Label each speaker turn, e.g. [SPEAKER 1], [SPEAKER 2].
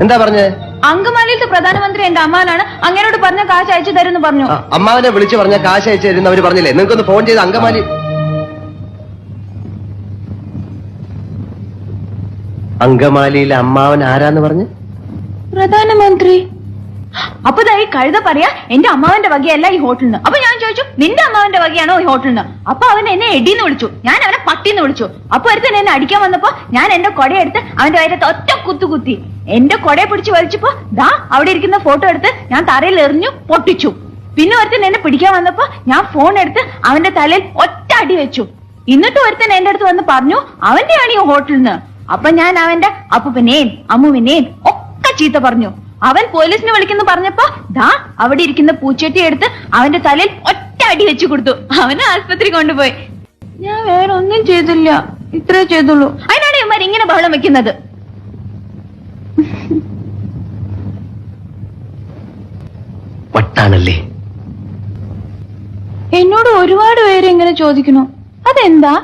[SPEAKER 1] എന്താ പറഞ്ഞേ?
[SPEAKER 2] അങ്കമാലിയിലത്തെ പ്രധാനമന്ത്രി എന്റെ അമ്മാനാണ്, അങ്ങനോട് പറഞ്ഞ കാശ് അയച്ചു തരുമെന്ന് പറഞ്ഞു.
[SPEAKER 1] അമ്മാവനെ വിളിച്ചു പറഞ്ഞ കാശ് അയച്ചു തരുന്ന അവര് പറഞ്ഞില്ലേ? നിങ്ങൾക്കൊന്ന് ഫോൺ ചെയ്ത് അങ്കമാലി. അങ്കമാലിയിലെ അമ്മാവൻ ആരാന്ന് പറഞ്ഞു?
[SPEAKER 2] പ്രധാനമന്ത്രി. അപ്പൊ ഈ കഴുത പറയാ എന്റെ അമ്മാവന്റെ വകയല്ല ഈ ഹോട്ടലിന്. അപ്പൊ ഞാൻ ചോദിച്ചു നിന്റെ അമ്മാവന്റെ വകയാണോ ഈ ഹോട്ടലിന്? അപ്പൊ അവൻ എന്നെ എടിന്ന് വിളിച്ചു, ഞാൻ അവനെ പട്ടിന്ന് വിളിച്ചു. അപ്പൊ ഒരുത്തൻ എന്നെ അടിക്കാൻ വന്നപ്പോ ഞാൻ എന്റെ കൊടയെടുത്ത് അവന്റെ വയറ്റത്ത് ഒറ്റ കുത്തി. എന്റെ കൊടയെ പിടിച്ച് വലിച്ചപ്പോ ദാ അവിടെ ഇരിക്കുന്ന ഫോട്ടോ എടുത്ത് ഞാൻ തറയിൽ എറിഞ്ഞു പൊട്ടിച്ചു. പിന്നെ ഒരുത്തൻ എന്നെ പിടിക്കാൻ വന്നപ്പോ ഞാൻ ഫോൺ എടുത്ത് അവന്റെ തലയിൽ ഒറ്റ അടി വെച്ചു. എന്നിട്ട് ഒരുത്തൻ എന്റെ അടുത്ത് വന്ന് പറഞ്ഞു അവന്റെയാണ് ഈ ഹോട്ടലിന്. അപ്പൊ ഞാൻ അവന്റെ അപ്പൂപ്പനെയും അമ്മുവിനെയും ഒക്കെ ചീത്ത പറഞ്ഞു. അവൻ പോലീസിനെ വിളിക്കുന്നു പറഞ്ഞപ്പോ ദാ അവിടെ ഇരിക്കുന്ന പൂച്ചട്ടി എടുത്ത് അവന്റെ തലയിൽ ഒറ്റ അടി വെച്ചു കൊടുത്തു. അവനെ ആസ്പത്രി കൊണ്ടുപോയി. ഞാൻ വേറെ ഒന്നും ചെയ്തില്ല, ഇത്രേ ചെയ്തുള്ളൂ. അതിനാണ് ഇവന്മാർ ഇങ്ങനെ ബഹളം വെക്കുന്നത്.
[SPEAKER 1] വട്ടാണല്ലേ?
[SPEAKER 2] എന്നോട് ഒരുപാട് പേര് ഇങ്ങനെ ചോദിക്കുന്നു, അതെന്താ?